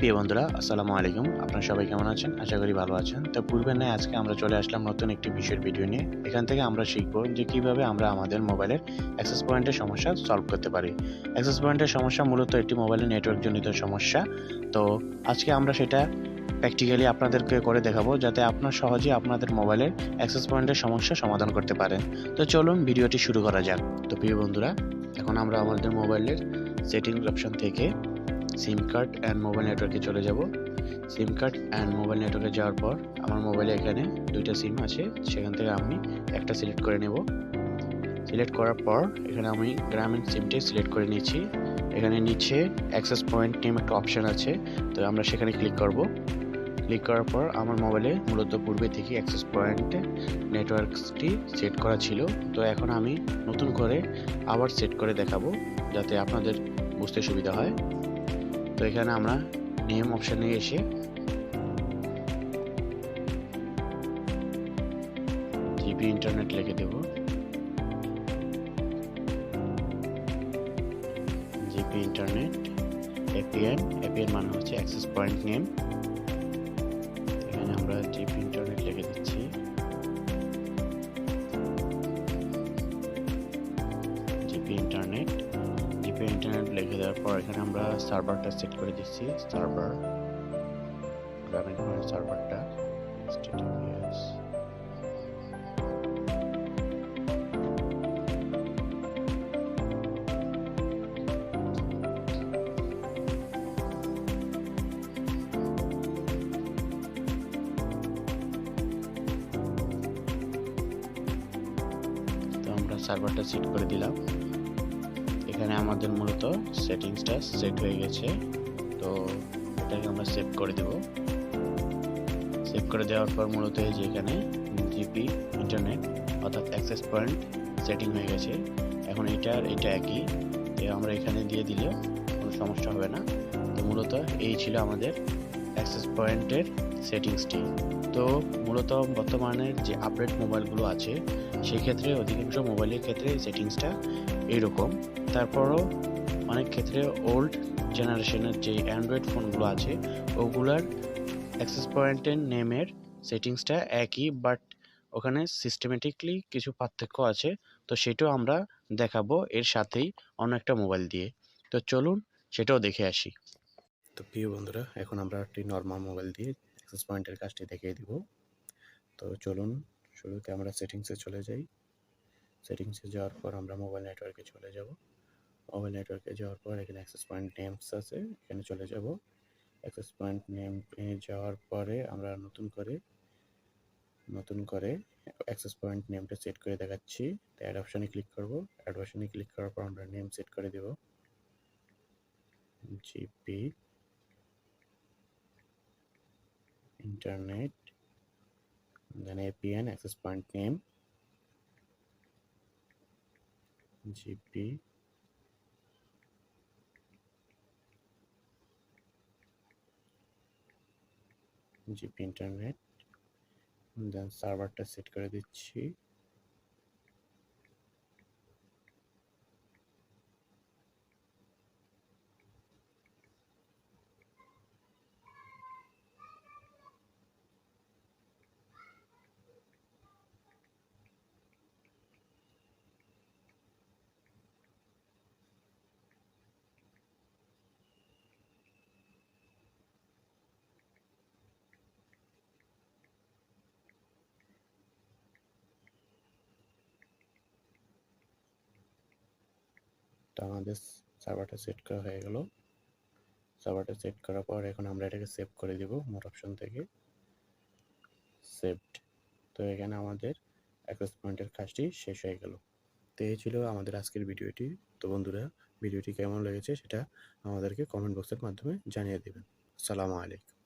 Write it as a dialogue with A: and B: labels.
A: প্রিয় বন্ধুরা, আসসালামু আলাইকুম। আপনারা সবাই কেমন আছেন? আশা করি ভালো আছেন। তো পূর্বের ন্যায় আজকে আমরা চলে আসলাম নতুন একটি বিষয়ের ভিডিও নিয়ে। এখান থেকে আমরা শিখব যে কিভাবে আমরা আমাদের মোবাইলের অ্যাক্সেস পয়েন্টের সমস্যা সলভ করতে পারি। অ্যাক্সেস পয়েন্টের সমস্যা মূলত একটি মোবাইলের নেটওয়ার্ক জনিত সমস্যা। তো আজকে আমরা সেটা প্র্যাকটিক্যালি আপনাদেরকে করে দেখাবো যাতে আপনারা সহজেই আপনাদের মোবাইলের অ্যাক্সেস পয়েন্টের সমস্যা সমাধান করতে পারেন। তো চলুন ভিডিওটি শুরু করা যাক। তো প্রিয় বন্ধুরা, এখন আমরা আমাদের মোবাইলের সেটিংস অপশন থেকে সিম কার্ড অ্যান্ড মোবাইল নেটওয়ার্কে চলে যাব। সিম কার্ড অ্যান্ড মোবাইল নেটওয়ার্কে যাওয়ার পর আমার মোবাইলে এখানে দুইটা সিম আছে, সেখান থেকে আমি একটা সিলেক্ট করে নেব। সিলেক্ট করার পর এখানে আমি গ্রামীণ সিমটি সিলেক্ট করে নিয়েছি। এখানে নিচে অ্যাক্সেস পয়েন্ট নেম একটা অপশান আছে, তো আমরা সেখানে ক্লিক করব। ক্লিক করার পর আমার মোবাইলে মূলত পূর্বে থেকে অ্যাক্সেস পয়েন্টে নেটওয়ার্কসটি সেট করা ছিল, তো এখন আমি নতুন করে আবার সেট করে দেখাবো যাতে আপনাদের বুঝতে সুবিধা হয়। তো এখানে আমরা নেম অপশানে এসে জিপি ইন্টারনেট লিখে দেব। জিপি ইন্টারনেট এপিএন মানে হচ্ছে অ্যাক্সেস পয়েন্ট নেম। এখানে আমরা জিপি ইন্টারনেট লিখে দিচ্ছি। জিপি ইন্টারনেট লিখে দেওয়ার পর এখানে আমরা সার্ভারটা সেট করে দিচ্ছি। সার্ভার গ্রামীণ ফোনের সার্ভারটা HTTPS। তো আমরা সার্ভারটা সেট করে দিলাম। এখানে আমাদের মূলত সেটিংসটা সেট হয়ে গেছে, তো এটাকে আমরা সেভ করে দেব। সেভ করে দেওয়ার পর মূলত এই যে এখানে জিপি ইন্টারনেট অর্থাৎ অ্যাক্সেস পয়েন্ট সেটিং হয়ে গেছে। এখন এটা একই, তো আমরা এখানে দিয়ে দিলে কোনো সমস্যা হবে না। তো মূলত এই ছিল আমাদের অ্যাক্সেস পয়েন্টের সেটিংসটি। তো মূলত বর্তমানের যে আপডেট মোবাইলগুলো আছে সেই ক্ষেত্রে অধিকাংশ মোবাইলের ক্ষেত্রে সেটিংসটা এইরকম। তারপরও অনেক ক্ষেত্রে ওল্ড জেনারেশনের যে অ্যান্ড্রয়েড ফোনগুলো আছে ওগুলার অ্যাক্সেস পয়েন্টের নেমের সেটিংসটা একই, বাট ওখানে সিস্টেমেটিকলি কিছু পার্থক্য আছে। তো সেটাও আমরা দেখাবো এর সাথেই অন্য একটা মোবাইল দিয়ে। তো চলুন সেটাও দেখে আসি। তো প্রিয় বন্ধুরা, এখন আমরা একটি নর্মাল মোবাইল দিয়ে অ্যাক্সেস পয়েন্টের কাজটি দেখিয়ে দিব। তো চলুন শুরুতে আমরা সেটিংসে চলে যাই। সেটিংসে যাওয়ার পর আমরা মোবাইল নেটওয়ার্কে চলে যাব। মোবাইল নেটওয়ার্কে যাওয়ার পর এখানে অ্যাক্সেস পয়েন্ট নেমস আছে, এখানে চলে যাব। অ্যাক্সেস পয়েন্ট নেমে যাওয়ার পরে আমরা নতুন করে অ্যাক্সেস পয়েন্ট নেমটা সেট করে দেখাচ্ছি। তো অ্যাড অপশানে ক্লিক করব। অ্যাড অপশানে ক্লিক করার পর আমরা নেম সেট করে দেব GP internet, then APN access point name GP internet, then সার্ভারটা সেট করে দিচ্ছি। তো আমাদের সার্ভারটা সেট করা হয়ে গেল। সার্ভারটা সেট করার পর এখন আমরা এটাকে সেভ করে দিব মোর অপশন থেকে সেভড। তো এখানে আমাদের অ্যাক্সেস পয়েন্টের কাজটি শেষ হয়ে গেল। তো এই ছিল আমাদের আজকের ভিডিওটি। তো বন্ধুরা, ভিডিওটি কেমন লেগেছে সেটা আমাদেরকে কমেন্ট বক্সের মাধ্যমে জানিয়ে দেবেন। আসসালামু আলাইকুম।